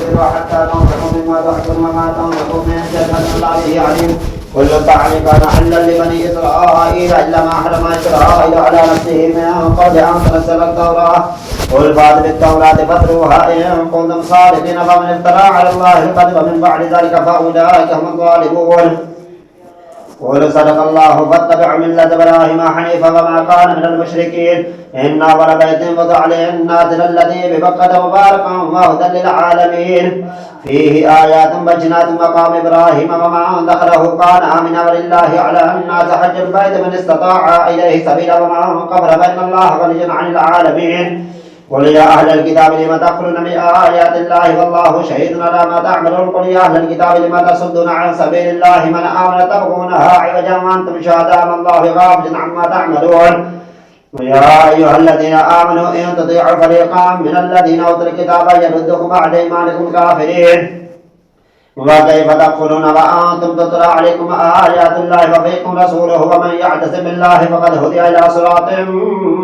تصبروا حتى تنفقوا مما تحبون وما تنفقوا من جنة الله به عليم. كل الطعام كان حلا لبني إسرائيل إلا ما حرم إسرائيل على نفسه من قبل أن تنزل التوراة. قل فأتوا بالتوراة فاتلوها إن كنتم صادقين. فمن افترى على الله الكذب من بعد ذلك فأولئك هم الظالمون. قل صدق الله فاتبعوا ملة إبراهيم حنيفا وما كان من المشركين. إن أول بيت وضع للناس الذي ببكة مباركا وهدى للعالمين فيه آيات بينات مقام إبراهيم ومن دخله كان آمنا ولله على الناس حج البيت من استطاع إليه سبيلا ومن كفر فإن الله غني عن العالمين. قل يا أهل الكتاب لم تكفرون بآيات الله والله شهيد على ما تعملون. قل يا أهل الكتاب لم تصدون عن سبيل الله من آمن تبغونها عوجا وأنتم شهداء ما الله غافل عما تعملون. يا أيها الذين آمنوا إن تطيعوا فريقا من الذين أوتوا الكتاب يردوكم بعد إيمانكم كافرين. وكيف تكفرون وأنتم تتلى عليكم آيات الله وفيكم رسوله ومن يعتصم بالله فقد هدي إلى صراط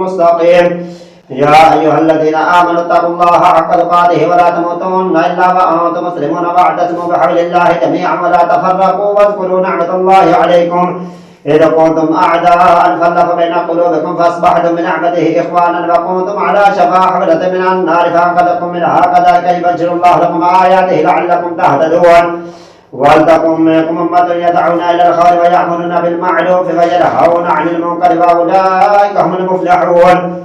مستقيم. يا أيها الذين آمنوا اتقوا الله حق تقاته ولا تموتن إلا وأنتم مسلمون واعتصموا بحبل الله جميعا ولا تفرقوا واذكروا نعمة الله عليكم إذا كنتم أعداء فألف بين قلوبكم فأصبحتم بنعمته إخوانا وكنتم على شفا حفرة من النار فأنقذكم منها كذلك يبشر الله لكم آياته لعلكم تهتدون. ولتكن منكم أمة يدعون إلى الخير ويأمرون بالمعروف وينهون عن المنكر وأولئك هم المفلحون.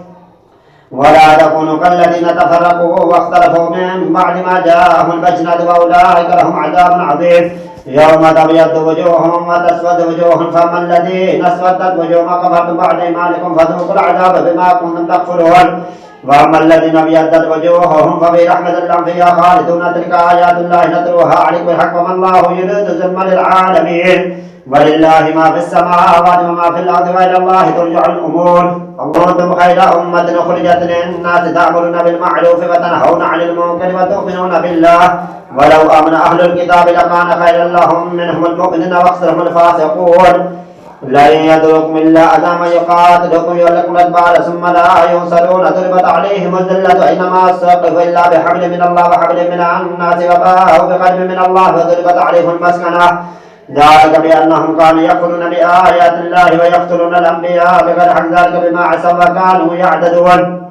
ولا تكونوا كالذين تفرقوا واختلفوا من بعد ما جاءهم البينات وأولئك لهم عذاب عظيم. يوم تبيض وجوههم وتسود وجوههم فأما الذين اسودت وجوههم كفرتم بعد إيمانكم فذوقوا العذاب بما كنتم تكفرون. وأما الذين ابيضت وجوههم ففي رحمة الله فيها خالدون. تلك آيات الله نتلوها عليكم بالحق وما الله يريد ظلما للعالمين. ولله ما في السماوات وما في الأرض وإلى الله ترجع الأمور. كنتم خير أمة أخرجت للناس تأمرون بالمعروف وتنهون عن المنكر وتؤمنون بالله. ولو آمن أهل الكتاب لكان خيرا لهم منهم المؤمنون وأكثرهم الفاسقون. لن يضركم إلا أذى من يقاتلكم يولكم الأدبار ثم لا ينصرون. ضربت عليهم الذلة أينما ثقفوا إلا بحبل من الله وحبل من الناس وباءوا بغضب من الله وضربت عليهم المسكنة ذلك بأنهم كانوا يكفرون بآيات الله ويقتلون الأنبياء بغير حق ذلك بما عصوا وكانوا يعتدون.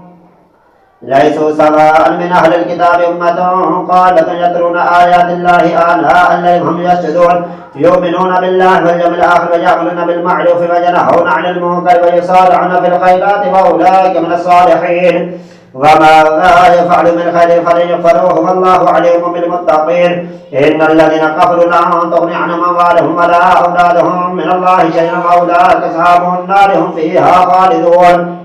ليسوا سواء من أهل الكتاب أمة قائمة يتلون آيات الله آناء الليل هم يسجدون يؤمنون بالله واليوم الآخر ويأمرون بالمعروف وينهون عن المنكر ويسارعون في الخيرات وأولئك من الصالحين. وما يفعل من خير فلن يغفره والله عليم بالمتقين. إن الذين كفروا لن تغني عنهم أموالهم ولا أولادهم من الله شيئا وأولئك أصحاب النار هم فيها خالدون.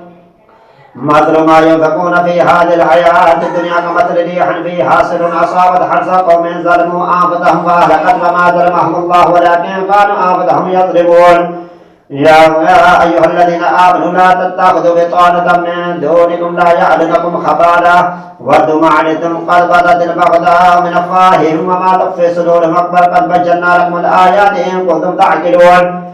مثل ما ينفقون في هذه الحياة الدنيا كمثل ريح فيها صر أصابت حرث قوم ظلموا أنفسهم فأهلكت وما ظلمهم الله ولكن كانوا أنفسهم يظلمون. يا أيها الذين آمنوا لا تتخذوا بطانة من دونكم لا يعلمكم خبالا ودوا ما عنتم قد بدت البغضاء من أفواههم وما تخفي صدورهم أكبر قد بينا لكم الآيات إن كنتم تعقلون.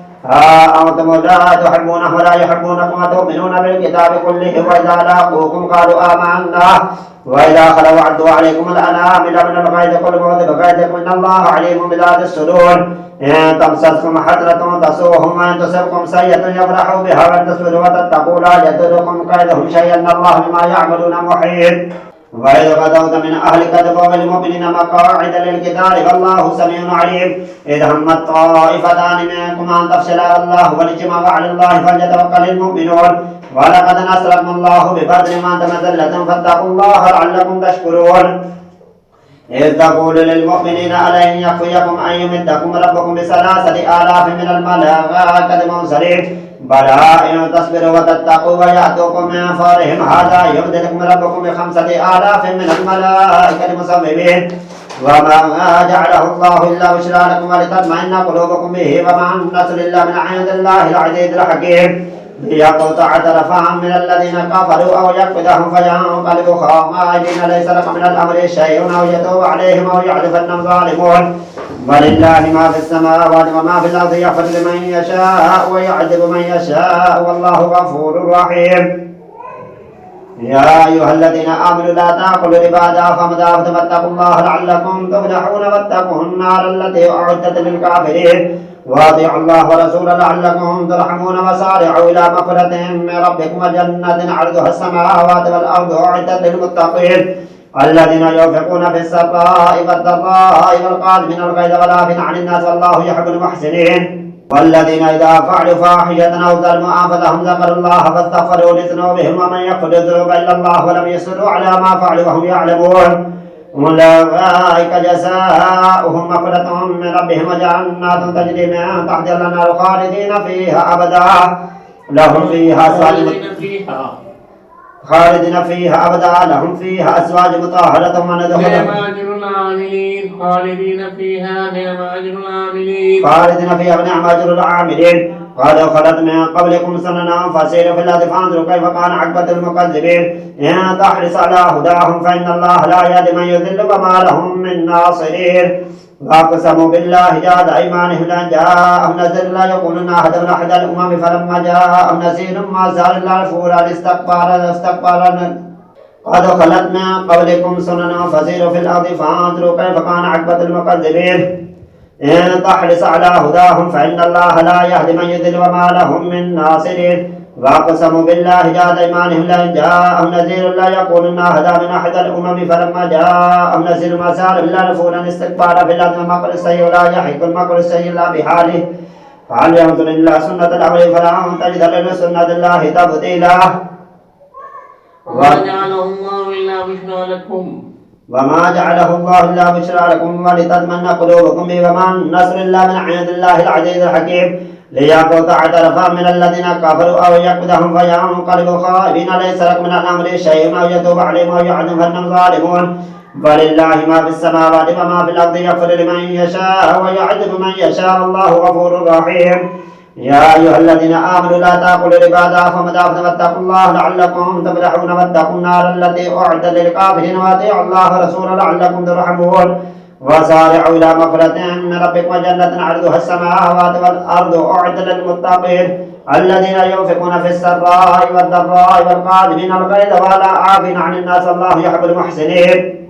أنتم لا تحبونهم ولا يحبونكم وتؤمنون بالكتاب كله وإذا لاقوكم قالوا آمنا وإذا خلوا عدوا عليكم الأنامل من الغيظ قل موت بغيظكم إن الله عليم بذات الصدور. إن تمسسكم حسرة تسوهم وإن تصبكم سيئة يفرحوا بها وإن تصبروا وتتقوا لا يضركم كيدهم شيئا إن الله بما يعملون محيط. وإذ غدوت من أهلك تبوأ المؤمنين مقاعد للقتال والله سميع عليم. إذ همت طائفتان منكم أن تفشلا الله ولجمع وعلى الله فليتوكل المؤمنون. ولقد نصركم الله ببدر وأنتم أذلة فاتقوا الله لعلكم تشكرون. إذ تقول للمؤمنين ألن يكفيكم أن يمدكم ربكم ب3,000 من الملائكة منزلين بلى إن تصبروا وتتقوا ويأتوكم من فورهم هذا يمددكم ربكم ب5,000 من الملائكة مسومين. وما جعله الله إلا بشرى لكم ولتطمئن قلوبكم به وما النصر إلا من عند الله العزيز الحكيم. ليقطع طرفا من الذين كفروا أو يقبضهم فينقلبوا خائبين ليس لك من الأمر شيء أو يتوب عليهم أو يعذبنهم ظالمون. ولله ما في السماوات وما في الأرض يغفر لمن يشاء ويعذب من يشاء والله غفور رحيم. يا أيها الذين آمنوا لا تأكلوا الربا ضعفا مضاعفا واتقوا الله لعلكم تفلحون واتقوا النار التي أعدت للكافرين وأطيعوا الله ورسوله لعلكم ترحمون وسارعوا إلى مغفرة من ربكم وجنة عرضها السماوات والأرض أعدت للمتقين الذين ينفقون في السراء والضراء والكاظمين الغيظ والعافين عن الناس والله يحب المحسنين والذين إذا فعلوا فاحشة أو ظلموا أنفسهم ذكروا الله فاستغفروا لذنوبهم ومن يغفر الذنوب إلا الله ولم يصروا على ما فعلوا وهم يعلمون أولئك جزاؤهم مغفرة من ربهم وجنات تجري من تحتها الأنهار خالدين فيها أبدا لهم فيها خالدين فيها أبدا لهم فيها أزواج مطهرة وندخلهم نعم أجر العاملين خالدين فيها نعم أجر العاملين خالدين فيها ونعم أجر العاملين قد خلت من قبلكم سننا فسيروا في الأرض فانظروا كيف كان عقبة المكذبين إن تحرص على هداهم فإن الله لا يهدي من يضل وما لهم من ناصرين وأقسموا بالله جهد أيمانهم لأن جاءهم نذير لا يقولون أحد أحد الأمم فلما جاءهم نذير ما زال إلا الفورا استكبارا قد خلت من قبلكم سننا فسيروا في الأرض فانظروا كيف كان عقبة المكذبين إن تحرص على هداهم فإن الله لا يهدي من يضل وما لهم من ناصرين وأقسموا بالله جهد أيمانهم لئن جاءهم نذير لا يقولن أهدى من أحد الأمم فلما جاءهم نذير ما زال إلا نفورا استكبارا في الأرض ومكر السيء لا يحيق المكر السيء إلا بحاله فهل ينظر إلا سنة الأولين فلا تجد لسنة الله تبديلا وما جعله الله إلا بشرى لكم وما جعله الله إلا بشرى لكم ولتطمئن قلوبكم به وما النصر إلا من عند الله العزيز الحكيم ليقطع طرفا من الذين كفروا أو يقبضهم فينقلبوا خائبين ليس لك من الأمر شيء أو يتوب عليهم أو يعذبهم فإنهم ظالمون فلله ما في السماوات وما في الأرض يغفر لمن يشاء ويعذب من يشاء والله غفور رحيم يا أيها الذين آمنوا لا تأكلوا الربا ضعفا مضاعفا واتقوا الله لعلكم تفلحون واتقوا النار التي أعدت للكافرين وأطيعوا الله ورسوله لعلكم ترحمون وسارعوا إلى مغفرة من ربكم وجنة عرضها السماوات والأرض أعدت للمتقين الذين ينفقون في السراء والضراء والكاظمين الغيظ والعافين عن الناس والله يحب المحسنين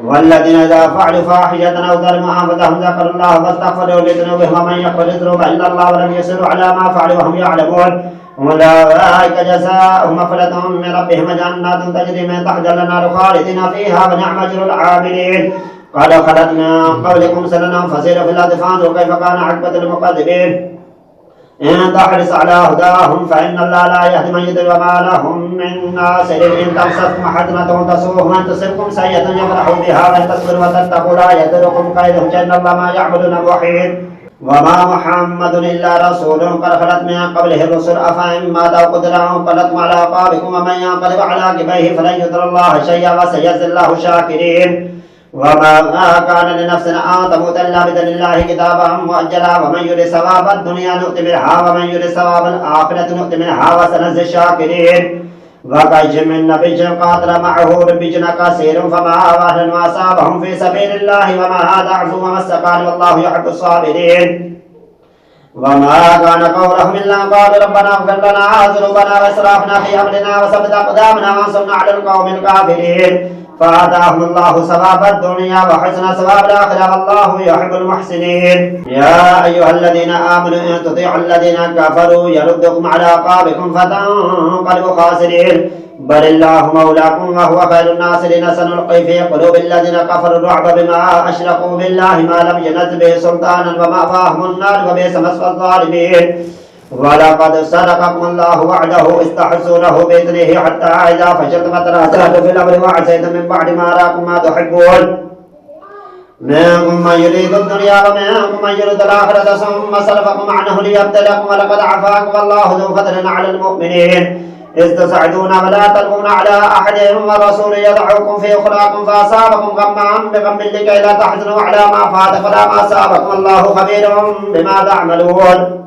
والذين إذا فعلوا فاحشة أو ظلموا أنفسهم ذكروا الله فاستغفروا لذنوبهم ومن يغفر الذنوب إلا الله ولم يصروا على ما فعلوا وهم يعلمون أولئك جزاؤهم مغفرة من ربهم وجنات تجري من تحتها الأنهار خالدين فيها ونعم أجر العاملين قد خلت من قبلكم سننا فسيروا في الأرض فانظروا كيف كان عقبة المكذبين إن تحرص على هداهم فإن الله لا يهدي من يضل وما لهم من ناصر إن تمسسكم حسنة تسوءهم وإن تصبكم سيئة يفرحوا بها وإن تصبروا وتتقوا لا يضركم كيدهم إن الله ما يعبدون وحيد وما محمد إلا رسول قد خلت من قبله الرسل أفإن مات أو قتل انقلبتم على أعقابكم ومن ينقلب على عقبيه فلن يضر الله شيئا وسيجزي الله الشاكرين وما كان لنفس أن تموت إلا بإذن الله كتابا مؤجلا ومن يرد ثواب الدنيا نؤت منها ومن يرد ثواب الآخرة نؤت منها وسنجزي الشاكرين وكأي من نبي قاتل معه ربيون كثير فما وهن ما أصابهم في سبيل الله وما ضعفوا وما استقاموا والله يحب الصابرين وما كان قولهم إلا قالوا ربنا اغفر لنا ذنوبنا وإسرافنا في أمرنا وثبت أقدامنا وانصرنا على القوم الكافرين فآتاهم الله ثواب الدنيا وحسن ثواب الآخرة والله يحب المحسنين يا أيها الذين آمنوا إن تطيعوا الذين كفروا يردكم على أعقابكم فتنقلبوا خاسرين بل الله مولاكم وهو خير الناصرين سنلقي في قلوب الذين كفروا الرعب بما أشركوا بالله ما لم ينزل به سلطانا ومأواهم النار وبئس مثوى الظالمين ولقد صدقكم الله وعده إذ تحسونه بإذنه حتى إذا فشلتم وتنازعتم في الأمر وعصيتم من بعد ما أراكم ما تحبون منكم من يريد الدنيا ومنكم من يريد الآخرة ثم صرفكم عنه ليبتليكم ولقد عفاكم والله ذو فضل على المؤمنين إذ تصعدون ولا تلقون على أحد والرسول يدعوكم في أخراكم فأصابكم غما بغم لكي لا تحزنوا على ما فات ولا ما أصابكم والله خبير بما تعملون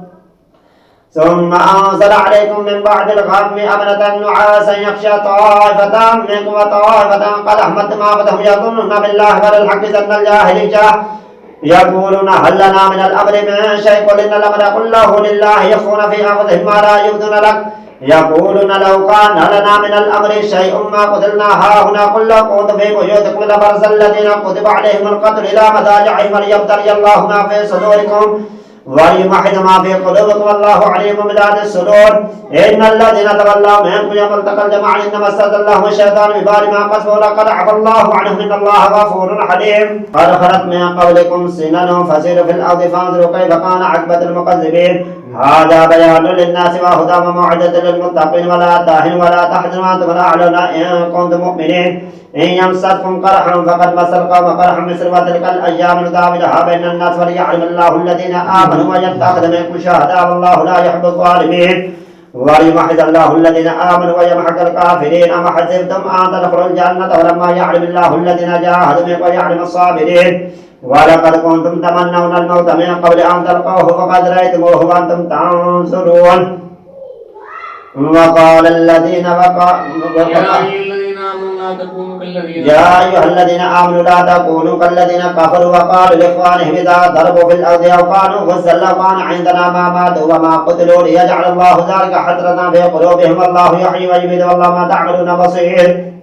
ثم أنزل عليكم من بعد الغم أمنة نعاسا يخشى طائفة منكم وطائفة قد أحمدتم يظنون بالله وللحق ظن الجاهلية يقولون هل لنا من الأمر من شيء قل إن الأمر كله لله يخفون في أنفسهم ما لا يبدون لك يقولون لو كان لنا من الأمر شيء ما قتلنا هاهنا قل لو كنتم في بيوتكم لبرز الذين كتب عليهم القتل إلى مضاجعهم وليبتلي الله ما في صدوركم وليمحص ما في قلوبكم والله عليم بذات الصدور إن الذين تولوا منكم يوم التقى الجمعان إنما استزلهم الشيطان ببعض ما قسموا لقد عفا الله عنهم إن الله غفور حليم قد خلت من قبلكم سنن فسيروا في الأرض فانظروا كيف كان عاقبة المكذبين هذا بيان للناس وهدى وموعظة للمتقين ولا تهنوا ولا تحزنوا وأنتم الأعلون إن كنتم مؤمنين إن يمسسكم قرح فقد مس القوم قرح مثل وتلك الأيام نداولها بين الناس وليعلم الله الذين آمنوا ويتخذ منكم شهداء والله لا يحب الظالمين وليمحص الله الذين آمنوا ويمحق الكافرين أم حسبتم أن تدخلوا الجنة ولما يعلم الله الذين جاهدوا منكم ويعلم الصابرين ولقد كنتم تمنون الموت من قبل أن تلقوه فقد رأيتموه وأنتم تنظرون وقال الذين يا أيها الذين آمنوا لا تكونوا كالذين كفروا وقالوا لإخوانهم إذا ضربوا في الأرض أو كانوا غزا لو كان عندنا ما ماتوا وما قتلوا ليجعل الله ذلك حسرة في قلوبهم والله يحيي ويميت والله ما تعملون بصير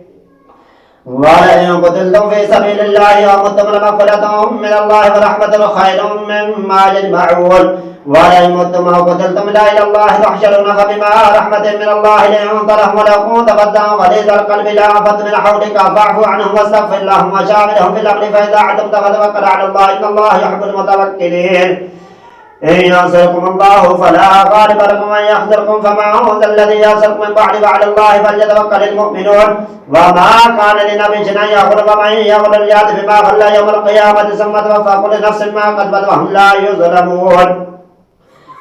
ولئن قتلتم في سبيل الله ومتم لمغفرة من الله ورحمة خير مما يجمعون ولئن متم أو قتلتم لا إلى الله تحشرون فبما رحمة من الله لنت لهم ولو كنت فظا غليظ القلب لانفضوا من حولك فاعف عنهم واستغفر لهم وشاورهم في الأمر فإذا عزمت فتوكل على الله إن الله يحب المتوكلين إن ينصركم الله فلا غالب لكم وإن يخذلكم فما ذا الذي ينصركم من بعد وعلى الله فليتوكل المؤمنون وما كان لنبي أن يغل ومن يغل يأت بما غل يوم القيامة ثم توفى كل نفس ما كسبت وهم لا يظلمون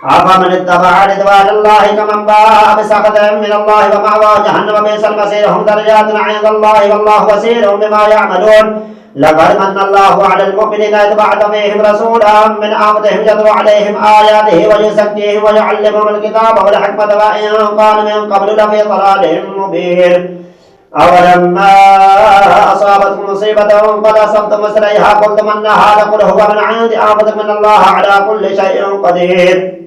أفمن اتبع رضوان الله كمن باء بسخط من الله ومأواه جهنم بئس المصير هم درجات عند الله والله بصير بما يعملون لقد من الله على المؤمنين إذ بعث فيهم رسولا من أنفسهم يتلو عليهم آياته ويزكيهم ويعلمهم الكتاب والحكمة وإن كانوا من قبل لفي ضلال مبين أولما أصابتكم مصيبة قد أصبتم مثليها قلتم أن هذا قل هو من عند أنفسكم إن الله على كل شيء قدير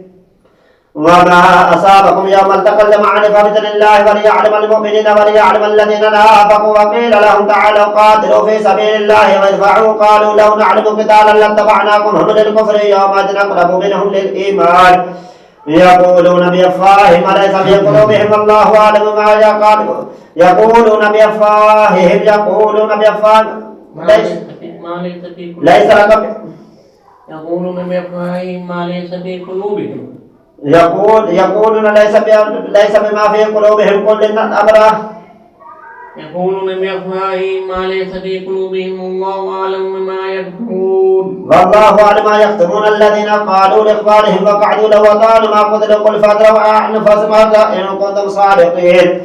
وما أصابكم يوم التقى الجمعان فبإذن الله وليعلم المؤمنين وليعلم الذين نافقوا وقيل لهم تعالوا قاتلوا في سبيل الله وادفعوا قالوا لو نعلم قتالا لاتبعناكم هم للكفر يومئذ أقرب منهم للإيمان يقولون بأفواههم وليس في قلوبهم والله أعلم ما يقولون يقولون بأفواههم ليس لك يقولون بأفواههم ما ليس في قلوبهم يقولون ليس بما في قلوبهم قل إن الأمر يقولون بأفواههم ما ليس في قلوبهم والله أعلم بما يكتمون والله أعلم ما يكتمون الذين قالوا لإخوانهم وقعدوا لو أطالوا ما قتلوا قل فادروا أنفسهم إن كنتم صادقين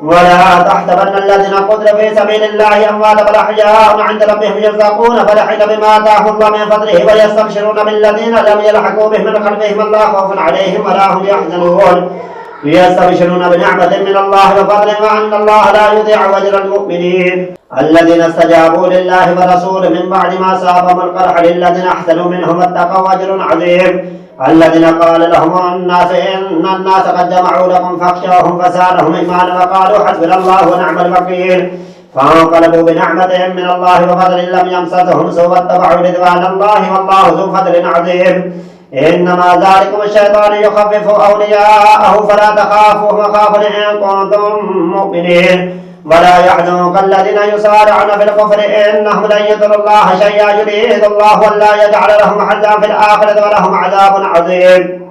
ولا تحسبن الذين قتلوا في سبيل الله أمواتا بل أحياء عند ربهم يرزقون فرحين بما آتاهم الله من فضله ويستبشرون بالذين لم يلحقوا بهم من خلفهم الله خوف عليهم ولا هم يحزنون يستبشرون بنعمة من الله وفضل وأن الله لا يضيع أجر المؤمنين الذين استجابوا لله ورسوله من بعد ما أصابهم القرح للذين أحسنوا منهم واتقوا أجر عظيم الذين قال لهم الناس إن الناس قد جمعوا لكم فاخشوهم فزادهم إيمانا وقالوا حسبنا الله ونعم الوكيل فانقلبوا بنعمة من الله وفضل لم يمسسهم سوء واتبعوا رضوان الله والله ذو فضل عظيم إنما ذلكم الشيطان يخفف أولياءه فلا تخافوهم وخافوا إن كنتم مؤمنين ولا يحزنك الذين يسارعون في الكفر إنهم لن يضروا الله شيئا يريد الله ألا يجعل لهم حظا في الآخرة ولهم عذاب عظيم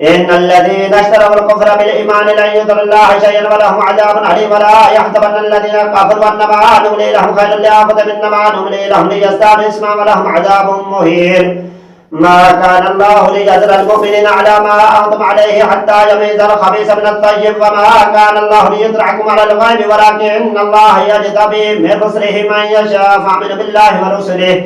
إن الذين اشتروا الكفر بالإيمان لن يضروا الله شيئا ولهم عذاب عليم ولا يحسبن الذين كفروا أنما نملي لهم خير لأنفسهم إنما نملي لهم ليزدادوا إثما ولهم عذاب مهين ما كان الله ليجزي المؤمنين على ما أنتم عليه حتى يميز الخبيث من الطيب وما كان الله ليطلعكم على الغيب ولكن الله يجتبي من رسله من يشاء فاؤمنوا بالله ورسله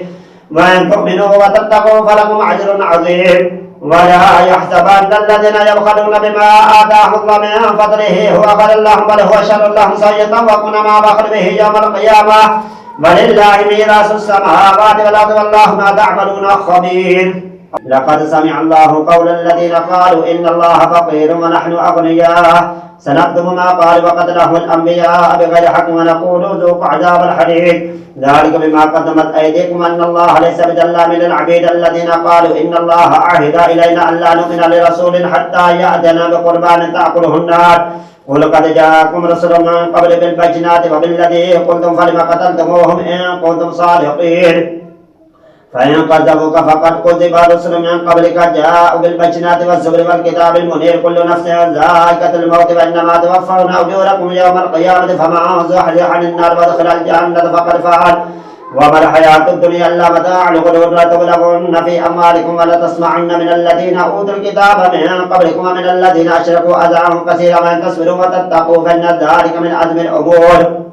وإن تؤمنوا وتتقوا فلكم أجر عظيم ولا يحسبن الذين يبخلون بما آتاهم الله من فضله هو خير لهم بل هو شر لهم سيطوقون ما بخل به يوم القيامة ولله ميراث السماوات والأرض والله ما تعملون خبير لقد سمع الله قول الذين قالوا إن الله فقير ونحن أغنياء سنكتب ما قال وقتله الأنبياء بغير حق ونقول ذوقوا عذاب الحريق ذلك بما قدمت أيديكم أن الله ليس بظلام للعبيد الذين قالوا إن الله عهد إلينا ألا نؤمن لرسول حتى يأتينا بقربان تأكله النار قل قد جاءكم رسل من قبل بالبينات وبالذي قلتم فلم قتلتموهم إن كنتم صادقين فإن كذبوك فقد كذب رسل من قبلك جاءوا بالبينات والزبر والكتاب المنير كل نفس ذائقة الموت وإنما توفون أجوركم يوم القيامة فمن زحزح عن النار ودخل الجنة فقد فعل وما الحياة الدنيا إلا متاع الغرور لتبلغن في أموالكم ولتسمعن من الذين أوتوا الكتاب من قبلكم ومن الذين أشركوا أذى كثيرا وإن تصبروا وتتقوا فإن ذلك من عزم الأمور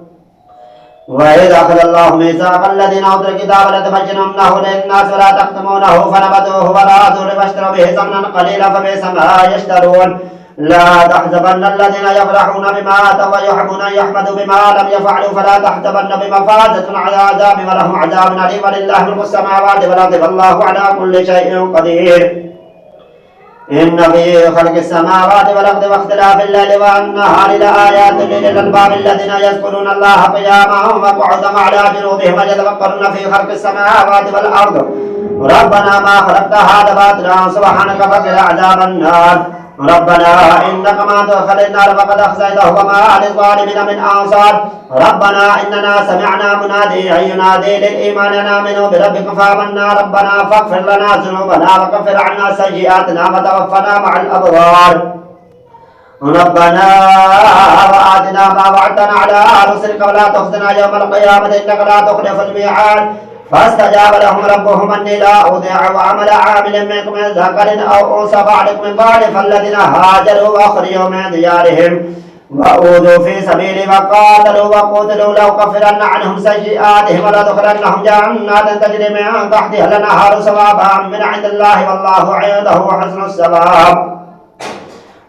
وإذا أخذ الله ميثاق الذين أوتوا الكتاب لتبيننه للناس ولا تكتمونه فنبذوه وراءوا فاشتروا به ثمنا قليلا فبئس ما يشترون لا تحسبن الذين يفرحون بما آتوا ويحبون أن يحمدوا بما لم يفعلوا فلا تحسبن بمفازة على عذاب ولهم عذاب أليم ولله ملك السماوات والأرض والله على كل شيء قدير إن في خلق السماوات والأرض واختلاف الليل والنهار لآيات لأولي الألباب الذين يذكرون الله قياما وقعودا على جنوبهم ويتفكرون في خلق السماوات والأرض ربنا ما خلقت هذا باطلا سبحانك فقنا عذاب النار ربنا إنك ما تدخل النار فقد أخزيته وما للظالمين من أنصار ربنا إننا سمعنا مناديا ينادي للإيمان أن آمنوا بربكم فآمنا ربنا فاغفر لنا ذنوبنا وكفر عنا سيئاتنا وتوفنا مع الأبرار ربنا وآتنا ما وعدتنا على رسلك ولا تخزنا يوم القيامة إنك لا تخلف الميعاد فاستجاب لهم ربهم أني لا أضيع عمل عامل منكم من ذكر أو أنثى بعدكم من بعد فالذين هاجروا وأخرجوا من ديارهم وأوذوا في سبيلي وقاتلوا وقتلوا لأكفرن عنهم سيئاتهم ولأدخلنهم جنات تجري من تحتها الأنهار ثوابا من عند الله والله عنده حسن الثواب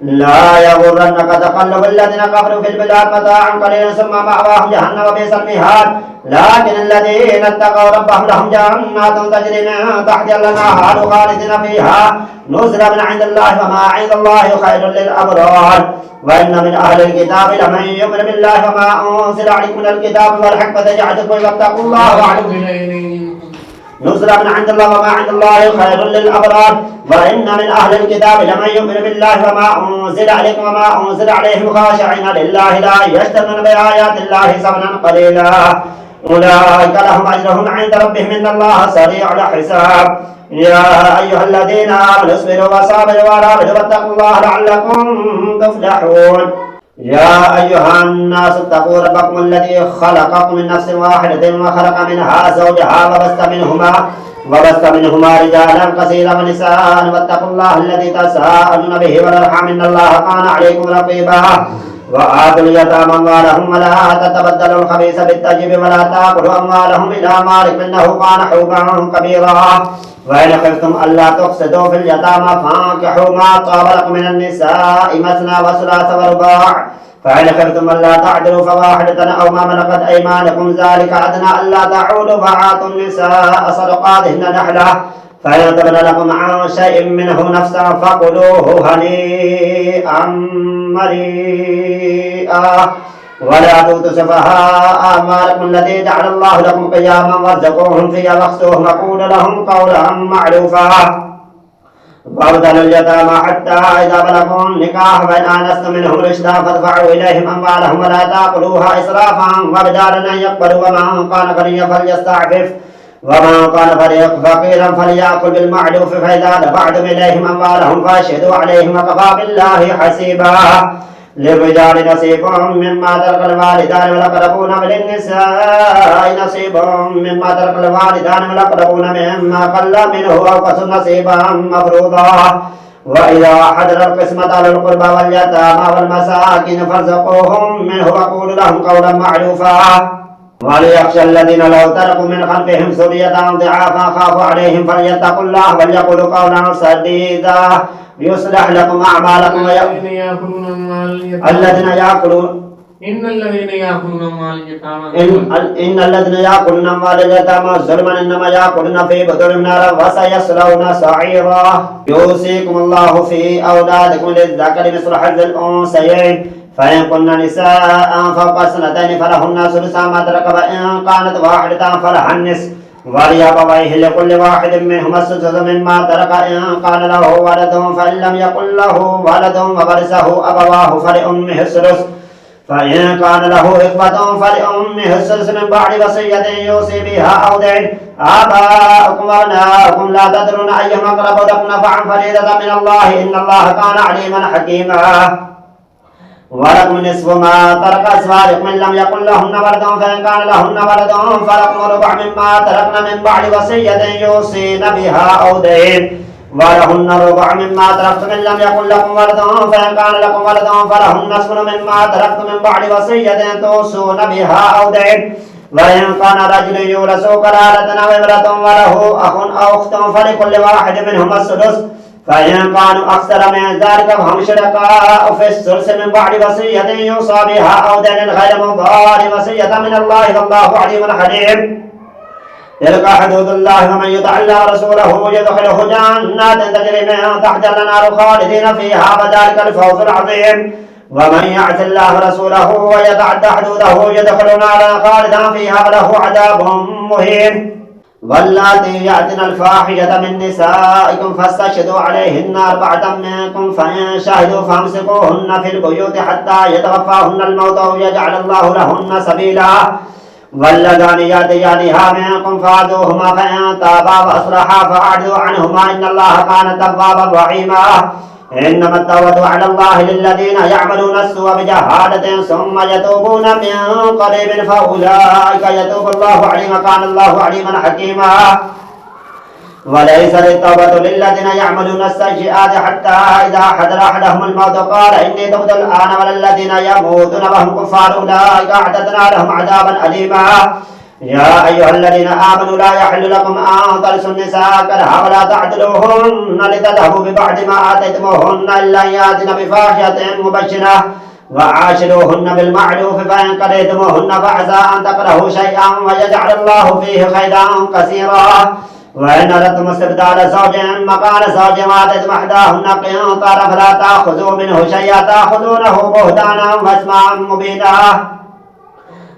لا يغرنك تقلب الذين كفروا في البلاد متاعا قليلا ثم مأواهم جهنم وبئس المهاد لكن الذين اتقوا ربهم لهم جنات تجري من تحتها الأنهار خالدين فيها نزلا من عند الله وما عند الله خير للأبرار وإن من أهل الكتاب لمن يؤمن بالله وما أنزل عليكم من الكتاب والحكمة يعظكم واتقوا الله نزلا من عند الله وما عند الله خير للأبرار وإن من أهل الكتاب لمن يؤمن بالله وما أنزل عليكم وما أنزل عليهم خاشعين لله لا يشترون بآيات الله ثمنا قليلا أولئك لهم أجرهم عند ربهم إن الله سريع الحساب يا أيها الذين آمنوا اصبروا وصابروا ورابطوا واتقوا الله لعلكم تفلحون يا أيها الناس اتقوا ربكم الذي خلقكم من نفس واحدة وخلق منها زوجها وبث منهما رجالا كثيرا ونساء واتقوا الله الذي تساءلون به والأرحام إن الله كان عليكم رقيبا وآتوا اليتامى أموالهم ولا تتبدلوا الخبيث بالطيب ولا تأكلوا أموالهم إلى أموالكم إنه كان حوبا كبيرا وإن خفتم ألا تقسطوا في اليتامى فانكحوا ما طاب لكم من النساء مثنى وثلاث ورباع فإن خفتم ألا تعدلوا فواحدة أو ما ملكت أيمانكم ذلك أدنى ألا تعولوا فآتوا النساء صدقاتهن نحلة فإن تبن لكم عن شيء منه نفسا فكلوه هنيئا مريئا ولا تؤتوا سفهاء أموالكم التي جعل الله لكم قياما وارزقوهم فيها واكسوهم وقولوا لهم قولا معروفا وابتلوا اليتامى حتى إذا بلغوا النكاح فإن آنستم منهم رشدا فادفعوا إليهم أموالهم ولا تأكلوها إسرافا وبدارا أن يقبلوا ومن كان غنيا فليستعفف ومن كان فقيرا فليأكل بالمعروف فإذا دفعتم إليهم أموالهم فاشهدوا عليهم وكفى بالله حسيبا للرجال نصيب مما ترك الوالدان والأقربون وللنساء نصيب مما ترك الوالدان والأقربون مما قل منه أو كسر نصيبا مفروضا وإذا حضر القسمة على القربى واليتامى والمساكين فارزقوهم منه وقولوا لهم قولا معروفا وليخشى الذين لو تركوا من خلفهم ذرية ضعافا خافوا عليهم فليتقوا الله وليقولوا قولا سديدا يصلح لكم أعمالكم الذين يأكلون إن الذين يأكلون أموال اليتامى إن الذين يأكلون أموال اليتامى ظلما إنما يأكلون في بطونهم نارا وسيصلون سعيرا. يوصيكم الله في أولادكم للذكر مثل حظ الأنثيين فإن كن نساء فوق سنتين فلهن ثلث ما ترك وإن كانت واحدة فلها النصف ولأبويه لكل واحد منهما السدس مما ترك إن كان له ولد فإن لم يكن له ولد وورثه أبواه فلأمه الثلث فإن كان له إخوة فلأمه الثلث من بعد وصية يوصي بها أو دين. آباؤكم وأبناؤكم لا تدرون أيهم أقرب لكم نفعا فريضة من الله إن الله كان عليما حكيما. ولكم نصف ما ترك أزواجكم إن لم يكن لهن ولد فإن كان لهن ولد فلكم ربع مما تركن من بعد وصية يوصين بها أو دين. ولهن ربع مما تركتم إن لم يكن لكم ولد فإن كان لكم ولد فلهن نصف مما تركتم من بعد وصية توصون بها أو دين. وإن كان رجل يورث كلالة أو امرأة وله أخ أو أخت فلكل واحد منهما السدس فإن كانوا أكثر من ذلك فهم شركاء في الثلث من بعد وصية يوصى بها أو دين غير مضار وصية من الله والله عليم حليم. تلك حدود الله ومن يطع الله ورسوله يدخله جنات تجري من تحتها الأنهار خالدين فيها وذلك الفوز العظيم. ومن يعص الله ورسوله ويتعد حدوده يدخل نارا خالدا فيها وله عذاب مهين. واللاتي يأتين الفاحشة من نسائكم فاستشهدوا عليهن 4 منكم فإن شهدوا فامسكوهن في البيوت حتى يتوفاهن الموت أو يجعل الله لهن سبيلا. واللذان يأتيانها منكم فاعذوهما فإن تابا وأصلحا فأعرضوا عنهما إن الله كان توابا رحيما. إنما التوبة على الله للذين يعملون السوء بجهالة ثم يتوبون من قريب فأولئك يتوب الله عليهم كان الله عليما حكيما. وليس التوبة للذين يعملون السيئات حتى إذا حضر أحدهم الموت قال إني تبت الآن وللذين يموتون وهم كفار أولئك أعتدنا لهم عذابا أليما. يا أيها الذين آمنوا لا يحل لكم أن ترثوا النساء كرها ولا تعدلوهن لتذهبوا ببعض ما آتيتموهن إلا أن يأتين بفاحشة مبشرة وعاشروهن بالمعروف فإن كرهتموهن فعسى أن تكرهوا شيئا ويجعل الله فيه خيرا كثيرا. وإن أردتم استبدال زوج مكان زوج وآتيتم إحداهن قنطارا فلا تأخذوا منه شيئا تأخذونه بهتانا وإثما مبينا.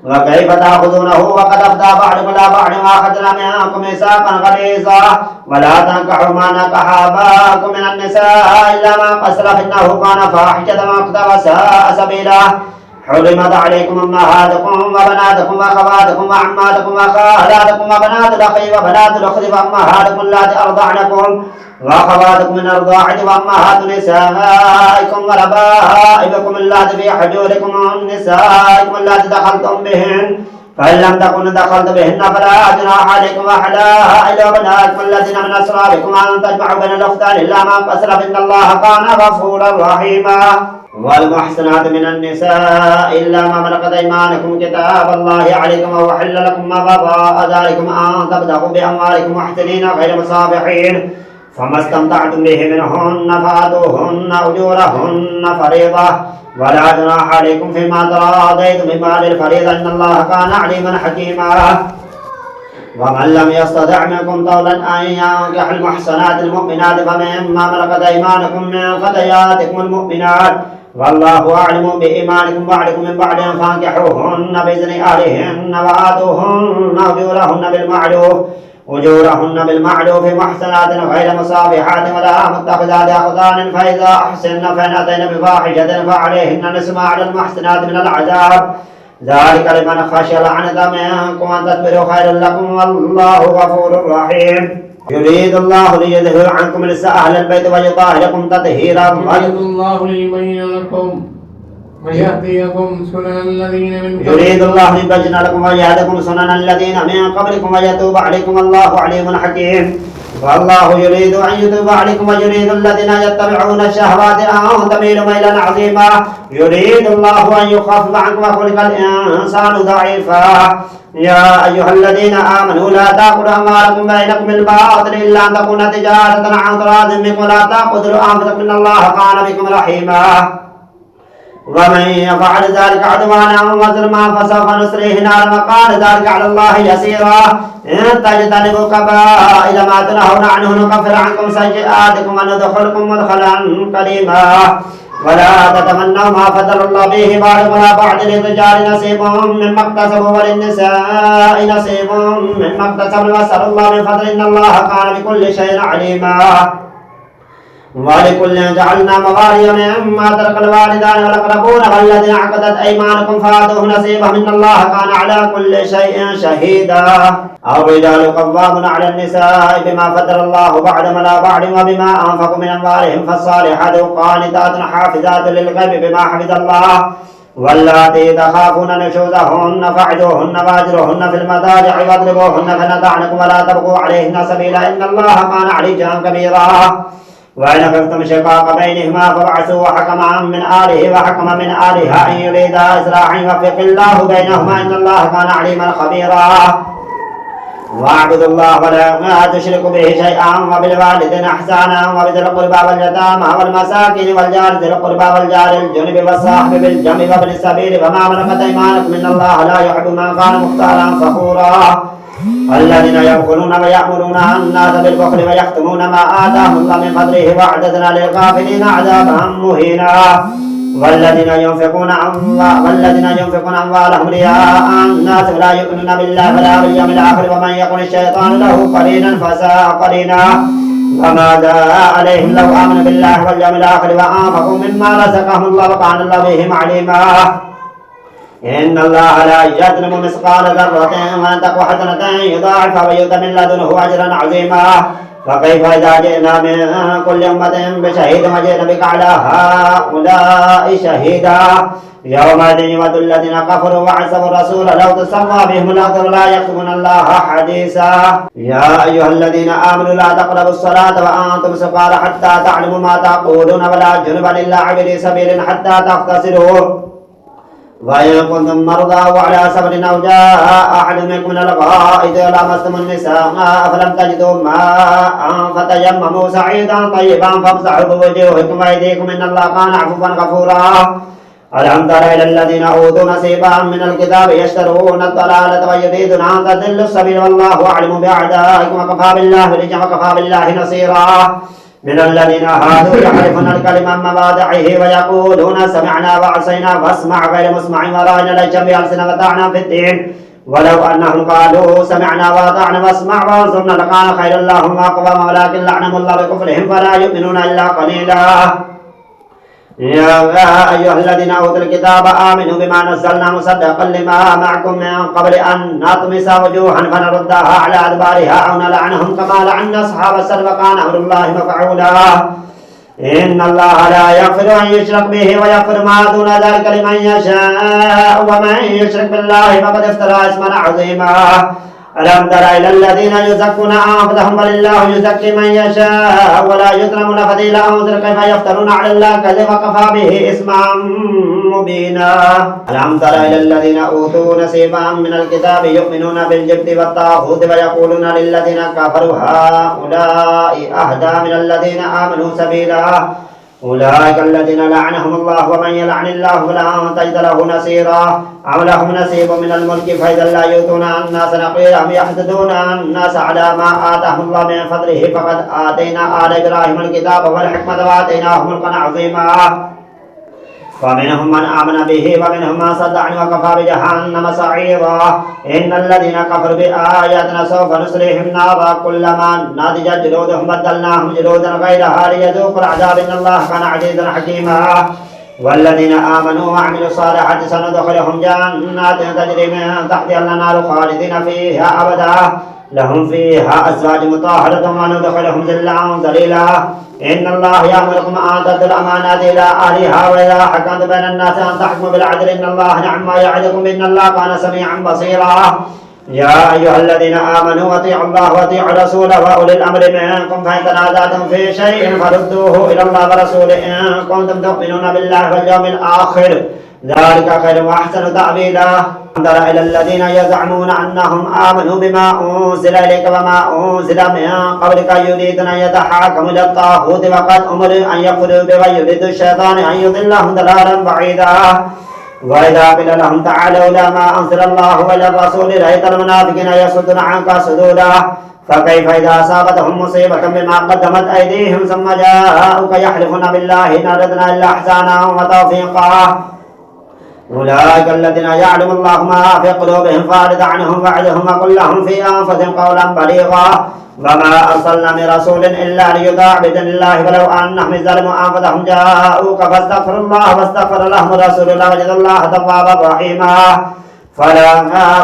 وكيف تأخذونه وقد أفضى بعضكم إلى بعض وأخذنا منكم ميثاقا غليظا. ولا تنكحوا ما نكح آباؤكم من النساء إلا ما قد سلف إنه كان فاحشة ومقتا وساء سبيلا. حرمت عليكم أمهاتكم وبناتكم وأخواتكم وعماتكم وخالاتكم وبنات الأخ وبنات الأخت وأمهاتكم اللاتي أرضعنكم وأخواتكم من الرضاعة وأمهات نسائكم وربائبكم اللاتي في حجوركم من نسائكم اللاتي دخلتم بهن فإن لم تكونوا دخلت بهن فلا جناح عليكم وحلائل أبنائكم الذين من أصلابكم أن تجمعوا بين الأختين إلا ما قد سلف إن الله كان غفورا رحيما. والمحسنات من النساء إلا ما ملكت أيمانكم كتاب الله عليكم وأحل لكم ما وراء ذلكم أن تبتغوا بأموالكم محسنين غير مسافحين فما استمتعتم به منهن فآتوهن أجورهن فريضة ولا جناح عليكم فيما تراضيتم بمال الفريضة إن الله كان عليما حكيما. ومن لم يستطع منكم طولا أن ينكح المحصنات المؤمنات فمما ملكت أيمانكم من فتياتكم المؤمنات والله أعلم بإيمانكم بعضكم من بعض فانكحوهن بإذن أهلهن وآتوهن أجورهن بالمعروف محسنات غير مصافحات ولا متخذات أخدان فإذا أحسن فإن أتين بفاحشة فعليهن نصف ما على المحسنات من العذاب ذلك لمن خشي العنة منكم أن تصبروا خير لكم والله غفور رحيم. يريد الله ليذهب عنكم رجس أهل البيت ويطهركم تطهيرا. يريد الله ليبين لكم ويهديكم سنن الذين من قبلكم. يريد الله ليبين لكم ويهديكم سنن الذين من قبلكم ويتوب عليكم والله عليم حكيم. والله يريد أن يتوب عليكم ويريد الذين يتبعون الشهوات أن تميلوا ميلا عظيما. يريد الله أن يخفف عنكم وخلق الإنسان ضعيفا. يا أيها الذين آمنوا لا تأكلوا أموالكم بينكم بالباطل إلا أن تكون تجارة عن تراض منكم ولا تقتلوا أنفسكم إن الله كان بكم رحيما. ومن يفعل ذلك عدوانا وظلما فسوف نصليه نارا وكان ذلك على الله يسيرا. إن تجتنبوا كبائر ما تنهون عنه نكفر عنكم سيئاتكم وندخلكم مدخلا كريما. ولا تتمنوا ما فضل الله به بعضكم على بعض للرجال نصيب مما اكتسبوا وللنساء نصيب مما اكتسبوا واسألوا الله من فضل إن الله كان بكل شيء عليما. ولكل جعلنا موالي مما ترك الوالدان والأقربون والذين عقدت أيمانكم فآتوه نصيبا إن الله كان على كل شيء شهيدا. الرجال قوامون على النساء بما فضل الله بعضهم على بعض وبما أنفقوا من أموالهم فالصالحات قانتات حافظات للغيب بما حفظ الله. واللاتي تخافون نشوزهن فاعظوهن واهجروهن في المضاجع واضربوهن فإن أطعنكم ولا تبغوا عليهن سبيلا إن الله كان عليا كبيرا. وإن خفتم شقاق بينهما فابعثوا حكما من آله وحكما من آلها إن يريدا إصلاحا يوفق الله بينهما إن الله كان عليما خبيرا. واعبدوا الله ولا تشركوا به شيئا وبالوالدين إحسانا وبذي القربى واليتامى والمساكين والجار ذي القربى والجار الجنب والصاحب بالجنب وابن السبيل وما ملكت أيمانكم إن الله لا يحب من كان مختالا فخورا. الذين يبخلون ويأمرون الناس بالبخل ويختمون ما آتاهم الله من فضله وأعتدنا للكافرين عذابا مهينا. والذين ينفقون أموالهم رياء الناس ولا يؤمنون بالله ولا باليوم الآخر ومن يكن الشيطان له قرينا فساء قرينا. وماذا عليهم لو آمنوا بالله واليوم الآخر وأنفقوا مما رزقهم الله وكان الله بهم عليما. إن الله لا يظلم مثقال ذرة وإن تك حسنة يضاعفها ويؤت من لدنه أجرا عظيما. فكيف إذا جئنا من كل أمة بشهيد وجئنا بك على هؤلاء شهيدا. يومئذ يود الذين كفروا وعصوا الرسول لو تسوى بهم الأرض لا يكتمون الله حديثا. يا أيها الذين آمنوا لا تقربوا الصلاة وأنتم سكارى حتى تعلموا ما تقولون ولا جنبا إلا عابري سبيل حتى تغتسلوا. وإن كنتم مرضى وعلى سفر أو جاء أحد منكم من الغائط لامستم النساء فلم تجدوا ماء فتيمموا سعيدا طيبا فامسحوا بوجوهكم وأيديكم إن الله كان عفوا غفورا. ألم تر إلى الذين أوتوا نصيبا من الكتاب يشترون الضلالة ويريدون أن تضلوا السبيل والله أعلم بأعدائكم وكفى بالله وليا وكفى بالله نصيرا. من الذين هادوا يحرفون الكلم عن مواضعه ويقولون سمعنا وعصينا واسمع غير مسمع ورانا ليس بألسنة وطعنا في الدين ولو أنهم قالوا سمعنا وأطعنا واسمع وانصرنا لكان خيرا لهم وأقوم ولكن لعنهم الله بكفرهم فلا يؤمنون إلا قليلا. يا أيها الذين أوتوا الكتاب آمنوا بما نزلنا مصدقا لما معكم من قبل أن نطمس وجوها فنردها على أدبارها أو نلعنهم كما لعنا أصحاب السبت وكان أمر الله مفعولا. إن الله لا يغفر أن يشرك به ويغفر ما دون ذلك لمن يشاء ومن يشرك بالله فقد افترى اسما عظيما. ألم تر إلى الذين يزكون أنفسهم بل الله يزكي من يشاء ولا يظلمون فتيلا أنظر كيف يفترون على الله كذب وكفى به إثما مبينا. ألم تر إلى الذين أوتوا نصيبا من الكتاب يؤمنون بالجبت والطاغوت ويقولون للذين كفروا هؤلاء أهدى من الذين آمنوا سبيلا. أولئك الذين لعنهم الله ومن يلعن الله فلن تجد له نصيرا. أو لهم نصيب من الملك فإذا لا يؤتون الناس نقيرا يحسدون الناس على ما آتاهم الله من فضله فقد آتينا آل إبراهيم الكتاب والحكمة وآتيناهم ملكا عظيما. فمنهم من آمن به ومنهم من صد عنه وكفى بجهنم سعيرا. إن الذين كفروا بآياتنا سوف نصليهم نارا كلما نضجت جلودهم بدلناهم جلودا غيرها ليذوقوا العذاب إن الله كان عزيزا حكيما. والذين آمنوا وعملوا الصالحات سندخلهم جنات تجري من تحتها الأنهار خالدين فيها أبدا لهم فيها أزواج مطهرة وندخلهم ظلا ظليلا. إن الله يأمركم أن تؤدوا الأمانات إلى أهلها وإذا حكمتم بين الناس أن تحكموا بالعدل إن الله نعم ما يعظكم إن الله كان سميعا بصيرا. يا أيها الذين آمنوا أطيعوا الله وأطيعوا الرسول وأولي الأمر منكم فإن تنازعتم في شيء فردوه إلى الله ورسوله إن كنتم تؤمنون بالله واليوم الآخر ذلك خير وأحسن تأويلا. انظر إلى الذين يزعمون أنهم آمنوا بما أنزل إليك وما أنزل من قبلك يريدون أن يتحاكموا إلى الطاغوت وقد أمروا أن يكفروا به ويريد الشيطان أن يضلهم ضلالا بعيدا. وإذا قيل لهم تعالوا إلى ما أنزل الله وإلى الرسول رأيت المنافقين يصدون عنك صدودا. فكيف إذا أصابتهم مصيبة بما قدمت أيديهم ثم جاءوك يحلفون بالله إن أردنا إلا إحسانا وتوفيقا. أولئك الذين يعلم الله ما في قلوبهم فأعرض عنهم وعدهم وقل لهم في أنفسهم قولا بليغا. وما أرسلنا من رسول إلا ليطاع بإذن الله ولو أنهم ظلموا أنفسهم جاءوك فاستغفروا الله واستغفر لهم الرسول لوجدوا الله توابا رحيما. فلا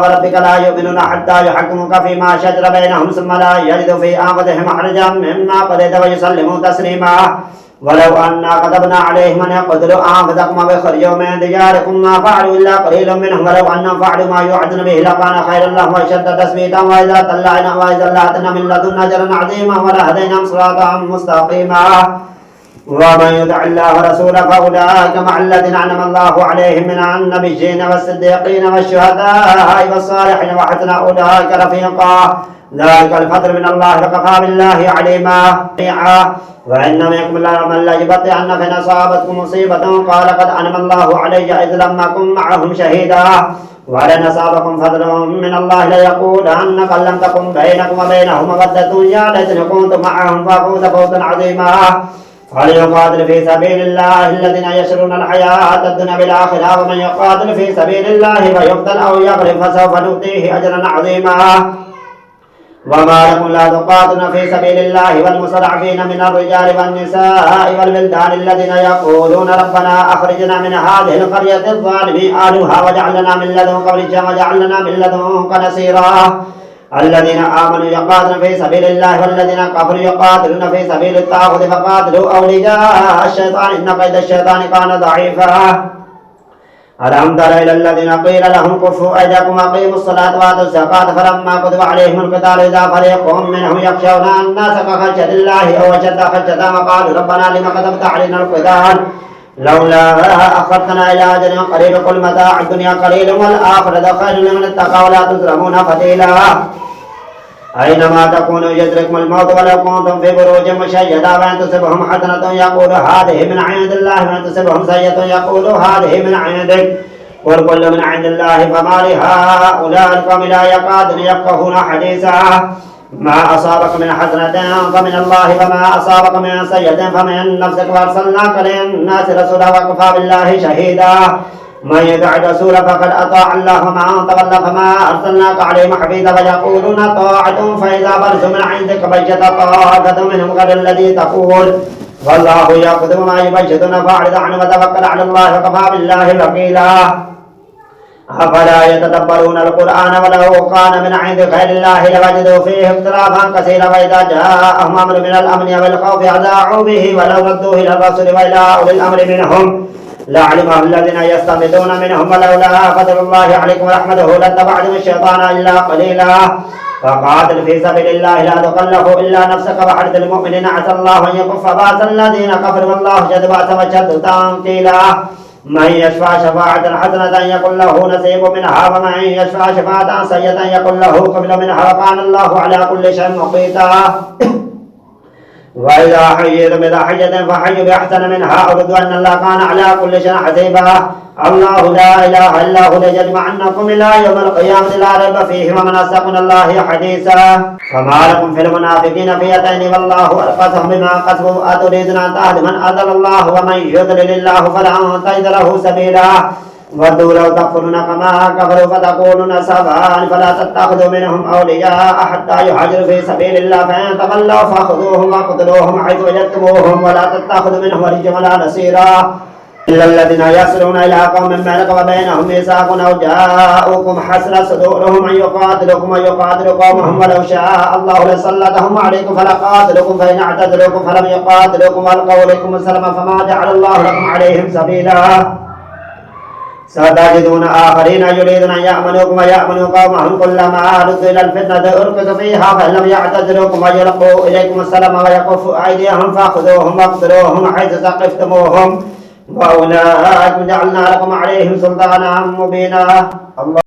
وربك لا يؤمنون حتى يحكموك فيما شجر بينهم ثم لا يجدوا في أنفسهم حرجا مما قضيت ويسلموا تسليما. ولو أنا كتبنا عليهم أن يقتلوا أنفسكم ويخرجوا من دياركم ما فعلوا إلا قليل منهم ولو أنهم فعلوا ما يوعدون به لكان خيرا لهم وأشد تثبيتا. وإذا لآتينا من لدنا أجرا عظيما ولهديناهم صراطا مستقيما. ومن يطع الله ورسوله فأولئك مع الذين أنعم الله عليهم من النبيين والصديقين والشهداء والصالحين وحسن أولئك رفيقا. ذلك الفضل من الله وكفى بالله عليما. وإن منكم من ليبطئن فإن أصابتكم مصيبة قال قد أنعم الله علي إذ لم أكن معهم شهيدا. ولن أصابكم فضل من الله ليقولن قد لم تكن بينكم وبينهم مودة يا ليتني كنت معهم فأفوز فوزا عظيما. فليقاتل في سبيل الله الذين يشرون الحياة الدنيا بالآخرة ومن يقاتل في سبيل الله فيقتل أو يغلب فسوف نؤتيه أجرا عظيما. وما لكم لا تقاتلون في سبيل الله والمستضعفين من الرجال والنساء والولدان الذين يقولون ربنا أخرجنا من هذه القرية الظالم أهلها واجعل لنا من لدنك وليا واجعل لنا من لدنك نصيرا. الذين آمنوا يقاتلون في سبيل الله والذين كفروا يقاتلون في سبيل الطاغوت فقاتلوا أولياء الشيطان إن كيد الشيطان كان ضعيفا. ألم تر إلى الذين قيل لهم كفوا أيديكم وأقيموا الصلاة وآتوا الزكاة فلما كتب عليهم القتال إذا فريق منهم يخشون الناس كخشية الله أو أشد خشية وقالوا ربنا لم كتبت علينا القتال لولا أخرتنا إلى أجل قريب قل متاع الدنيا قليل والآخرة خير لمن اتقى ولا تظلمون فتيلا. أينما تكونوا يدرككم الموت ولو كنتم في بروج مشيدة وإن تصبهم حسنة يقول هذه من عند الله وإن تصبهم سيئة يقول هذه من عندك قل كل من عند الله فما لهؤلاء القوم لا يكادون يفقهون حديثا. ما أصابك من حسنة فمن الله وما أصابك من سيئة فمن نفسك وأرسلناك للناس رسولا وكفى بالله شهيدا. من يطع الرسول فقد أطاع الله ومن تولى فما أرسلناك عليهم حفيظا ويقولون طاعة فإذا برزوا من عندك بيت طائفة منهم غير الذي تقول والله يقدم ما يبشرون فأعرض عنه وتوكل على الله وكفى بالله وكيلا. أفلا يتدبرون القرآن ولو كان من عند غير الله لوجدوا فيه اختلافا كثيرا. وإذا جاءهم أمر من الأمن والخوف أذاعوا به ولو ردوه إلى الرسول وإلى أولي الأمر منهم لعلمه الذين يستنبطون منهم ولولا فضل الله عليكم ورحمته لاتبعتم الشيطان إلا قليلا. فقاتل في سبيل الله لا تكلف إلا نفسك وحرث المؤمنين عسى الله أن يكف بأس الذين كفروا والله شد بأس وشد تنكيلا. من يشفع شفاعة حسنة يكن له نصيب منها ومن يشفع شفاعة سيئة يكن له قبل منها وكان الله على كل شيء مقيتا. وإذا حييتم بضحية فحيوا بأحسن منها أو ردوا أن الله كان على كل شيء حسيبا. الله لا إله إلا هو ليجمعنكم إلى يوم القيامة لا ريب فيه ومن أصدق من الله حديثا. فما لكم في المنافقين فئتين والله أركسهم بما كسبوا أتريدون أن تهدوا من أضل الله ومن يضلل الله فلن تجد له سبيلا. ودوا لو تكفرون كما كفروا فتكونون سواء فلا تتخذوا منهم أولياء حتى يهاجروا في سبيل الله فإن تولوا فخذوهم وقتلوهم حيث وجدتموهم ولا تتخذوا منهم وليا ولا نصيرا إلا الذين يصلون إلى قوم بينكم وبينهم ميثاق أو جاءوكم حسرت صدورهم أن يقاتلوكم ويقاتلوا قومهم ولو شاء الله لسلطهم عليكم فلقاتلوكم فإن اعتزلوكم فلم يقاتلوكم والقوا إليكم السلام فما جعل الله لكم عليهم سبيلا. ستجدون آخرين يريدون أن يأمنوكم ويأمنوا قومهم كلما ردوا إلى الفتنة أركسوا فيها فإن لم يعتزلوكم ويلقوا إليكم السلام ويكفوا أيديهم فخذوهم واقتلوهم حيث ثقفتموهم وأولئك جعلنا لكم عليهم سلطانا مبينا. الله